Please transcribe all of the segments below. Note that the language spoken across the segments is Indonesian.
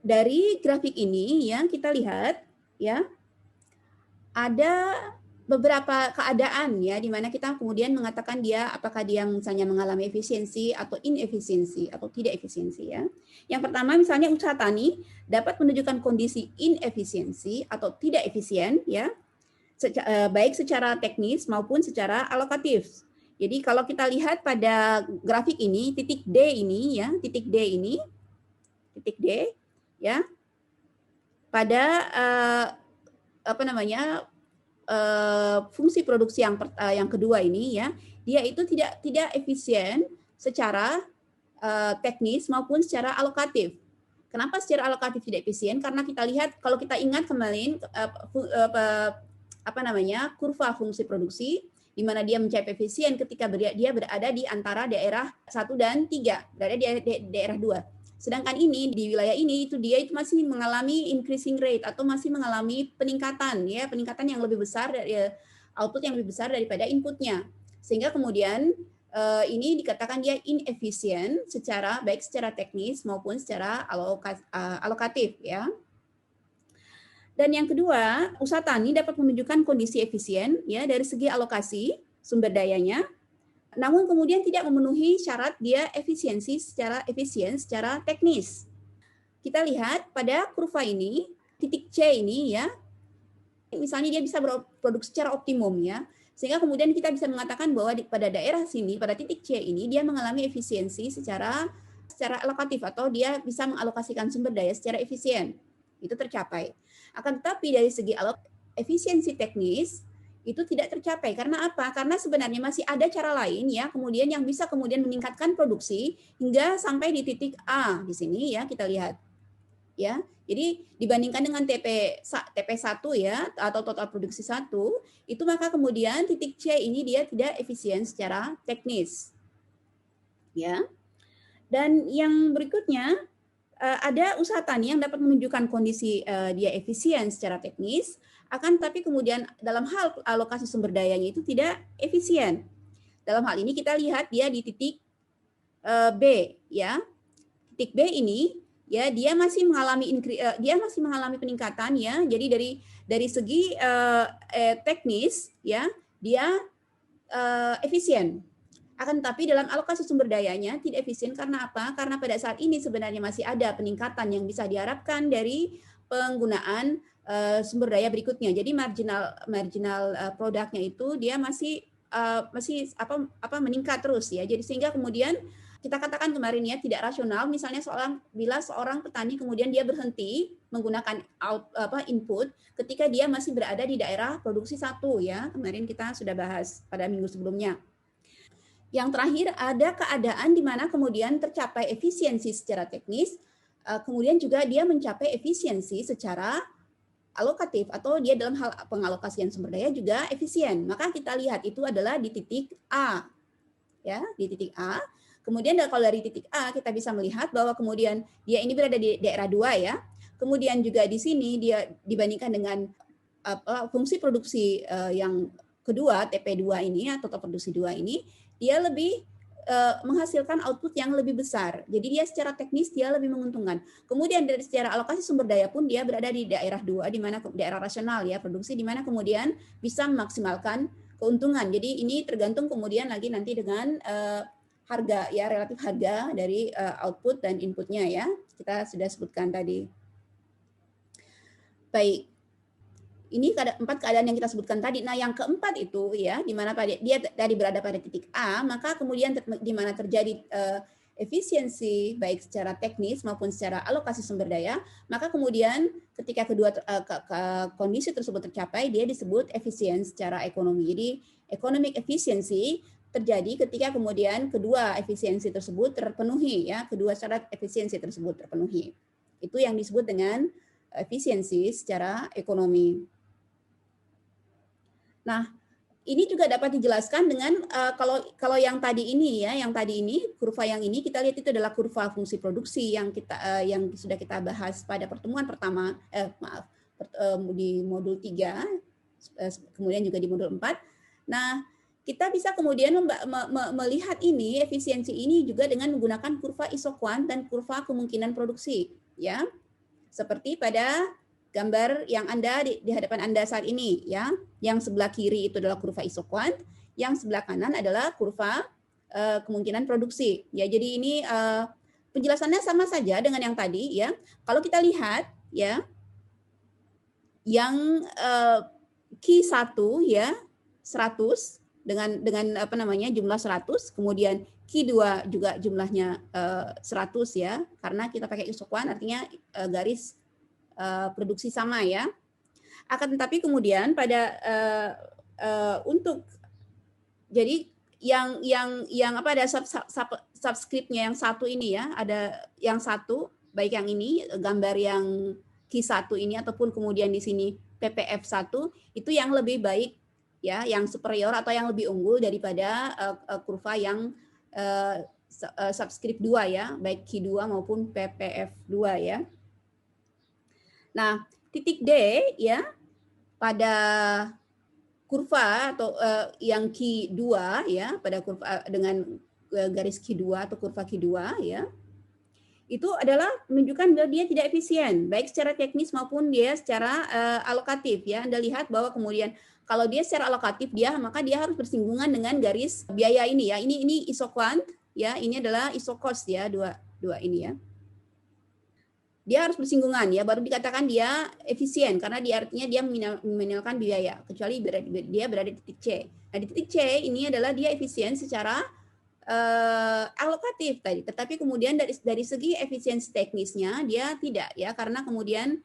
dari grafik ini yang kita lihat ya, ada beberapa keadaan ya di mana kita kemudian mengatakan dia apakah dia misalnya mengalami efisiensi atau inefisiensi atau tidak efisiensi ya. Yang pertama misalnya usaha tani dapat menunjukkan kondisi inefisiensi atau tidak efisien ya, baik secara teknis maupun secara alokatif. Jadi kalau kita lihat pada grafik ini titik D ini ya, titik D ya pada fungsi produksi yang kedua ini ya, dia itu tidak efisien secara teknis maupun secara alokatif. Kenapa secara alokatif tidak efisien? Karena kita lihat kalau kita ingat kemarin kurva fungsi produksi di mana dia mencapai efisien ketika dia berada di antara daerah 1 dan 3, berada di daerah 2. Sedangkan ini di wilayah ini dia masih mengalami increasing rate atau masih mengalami peningkatan yang lebih besar dari output yang lebih besar daripada inputnya. Sehingga kemudian ini dikatakan dia inefisien baik secara teknis maupun secara alokatif ya. Dan yang kedua, usaha tani dapat menunjukkan kondisi efisien ya dari segi alokasi sumber dayanya, namun kemudian tidak memenuhi syarat dia efisien secara teknis. Kita lihat pada kurva ini, titik C ini ya, misalnya dia bisa berproduksi secara optimum ya, sehingga kemudian kita bisa mengatakan bahwa pada daerah sini, pada titik C ini dia mengalami efisiensi secara alokatif atau dia bisa mengalokasikan sumber daya secara efisien. Itu tercapai. Akan tetapi dari segi efisiensi teknis itu tidak tercapai. Karena apa? Karena sebenarnya masih ada cara lain ya, kemudian yang bisa kemudian meningkatkan produksi hingga sampai di titik A di sini ya, kita lihat. Ya. Jadi dibandingkan dengan TP1 ya atau total produksi 1, itu maka kemudian titik C ini dia tidak efisien secara teknis. Ya. Dan yang berikutnya ada usaha tani yang dapat menunjukkan kondisi dia efisien secara teknis, akan tapi kemudian dalam hal alokasi sumber dayanya itu tidak efisien. Dalam hal ini kita lihat dia di titik B ya. Titik B ini ya dia masih mengalami peningkatan ya. Jadi dari segi teknis ya dia efisien. Akan tetapi dalam alokasi sumber dayanya tidak efisien karena apa? Karena pada saat ini sebenarnya masih ada peningkatan yang bisa diharapkan dari penggunaan sumber daya berikutnya. Jadi marginal produknya itu dia masih meningkat terus ya. Jadi sehingga kemudian kita katakan kemarin ya tidak rasional misalnya bila seorang petani kemudian dia berhenti menggunakan input ketika dia masih berada di daerah produksi 1 ya. Kemarin kita sudah bahas pada minggu sebelumnya. Yang terakhir ada keadaan di mana kemudian tercapai efisiensi secara teknis, kemudian juga dia mencapai efisiensi secara alokatif atau dia dalam hal pengalokasian sumber daya juga efisien. Maka kita lihat itu adalah di titik A. Ya, di titik A. Kemudian kalau dari titik A kita bisa melihat bahwa kemudian dia ini berada di daerah 2 ya. Kemudian juga di sini dia dibandingkan dengan fungsi produksi yang kedua TP2 ini atau total produksi 2 ini dia lebih menghasilkan output yang lebih besar. Jadi dia secara teknis dia lebih menguntungkan. Kemudian dari secara alokasi sumber daya pun dia berada di daerah 2 di mana daerah rasional ya produksi di mana kemudian bisa memaksimalkan keuntungan. Jadi ini tergantung kemudian lagi nanti dengan harga ya relatif harga dari output dan inputnya ya. Kita sudah sebutkan tadi. Baik. Ini 4 keadaan yang kita sebutkan tadi. Nah, yang keempat itu ya, di mana dia tadi berada pada titik A, maka kemudian di mana terjadi efisiensi baik secara teknis maupun secara alokasi sumber daya, maka kemudian ketika kedua kondisi tersebut tercapai, dia disebut efisien secara ekonomi. Jadi, economic efficiency terjadi ketika kemudian kedua efisiensi tersebut terpenuhi ya, kedua syarat efisiensi tersebut terpenuhi. Itu yang disebut dengan efisiensi secara ekonomi. Nah, ini juga dapat dijelaskan dengan kalau yang tadi ini ya, kurva yang ini kita lihat itu adalah kurva fungsi produksi yang sudah kita bahas pada pertemuan pertama di modul 3, kemudian juga di modul 4. Nah, kita bisa kemudian melihat ini efisiensi ini juga dengan menggunakan kurva isokuant dan kurva kemungkinan produksi ya. seperti pada gambar yang Anda di hadapan Anda saat ini ya. Yang sebelah kiri itu adalah kurva isoquant, yang sebelah kanan adalah kurva kemungkinan produksi. Ya, jadi ini penjelasannya sama saja dengan yang tadi ya. Kalau kita lihat ya, yang Q1 ya 100 dengan apa namanya jumlah 100, kemudian Q2 juga jumlahnya 100 ya, karena kita pakai isoquant artinya garis produksi sama ya. Akan tetapi kemudian pada untuk jadi yang apa ada subscriptnya yang satu ini ya, ada yang satu baik yang ini gambar yang Q1 ini ataupun kemudian di sini PPF1 itu yang lebih baik ya, yang superior atau yang lebih unggul daripada kurva yang subscript 2 ya, baik Q2 maupun PPF2 ya. Nah, titik D ya pada kurva atau yang Q2 ya, pada kurva dengan garis Q2 atau kurva Q2 ya. Itu adalah menunjukkan bahwa dia tidak efisien, baik secara teknis maupun dia secara alokatif ya. Anda lihat bahwa kemudian kalau dia secara alokatif maka dia harus bersinggungan dengan garis biaya ini ya. Ini isoquant ya, ini adalah isocost ya, dua ini ya. Dia harus bersinggungan ya, baru dikatakan dia efisien karena dia artinya dia meminimalkan biaya, kecuali dia berada di titik C. Nah, di titik C ini adalah dia efisien secara alokatif tadi, tetapi kemudian dari segi efisiensi teknisnya dia tidak ya, karena kemudian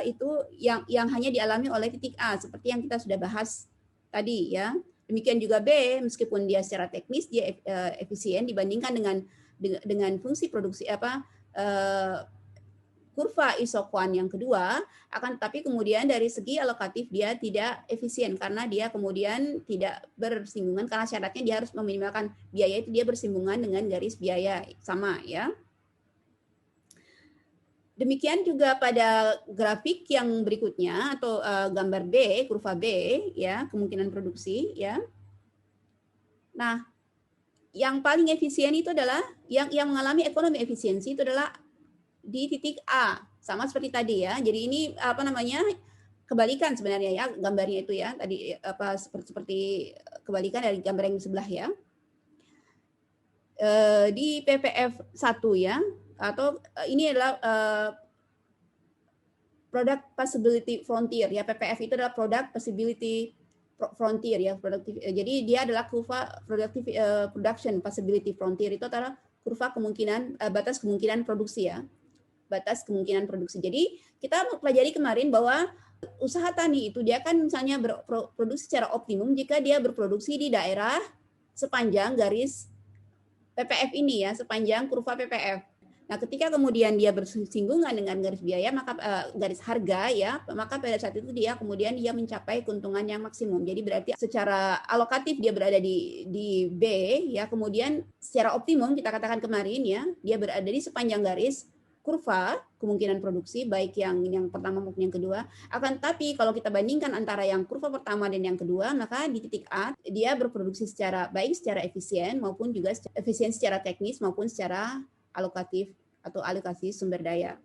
itu yang hanya dialami oleh titik A seperti yang kita sudah bahas tadi ya. Demikian juga B, meskipun dia secara teknis dia efisien dibandingkan dengan fungsi produksi kurva isoquant yang kedua, akan tetapi kemudian dari segi alokatif dia tidak efisien karena dia kemudian tidak bersinggungan, karena syaratnya dia harus meminimalkan biaya, itu dia bersinggungan dengan garis biaya sama ya. Demikian juga pada grafik yang berikutnya atau gambar B, kurva B ya, kemungkinan produksi ya. Nah, yang paling efisien itu adalah yang mengalami ekonomi efisiensi itu adalah di titik A, sama seperti tadi ya. Jadi ini apa namanya kebalikan sebenarnya ya gambarnya itu ya. Tadi seperti kebalikan dari gambar yang sebelah ya. Di PPF 1 ya, atau ini adalah Product Possibility Frontier ya. PPF itu adalah Product Possibility Frontier ya. Jadi dia adalah kurva Production Possibility Frontier, itu adalah kurva kemungkinan batas kemungkinan produksi ya. Batas kemungkinan produksi. Jadi kita pelajari kemarin bahwa usaha tani itu dia kan misalnya berproduksi secara optimum jika dia berproduksi di daerah sepanjang garis PPF ini ya, sepanjang kurva PPF. Nah, ketika kemudian dia bersinggungan dengan garis biaya, maka garis harga ya, maka pada saat itu dia kemudian dia mencapai keuntungan yang maksimum. Jadi berarti secara alokatif dia berada di B ya, kemudian secara optimum kita katakan kemarin ya, dia berada di sepanjang garis kurva kemungkinan produksi baik yang pertama maupun yang kedua. Akan tapi kalau kita bandingkan antara yang kurva pertama dan yang kedua, maka di titik A dia berproduksi secara baik secara efisien maupun juga efisien secara teknis maupun secara alokatif atau alokasi sumber daya.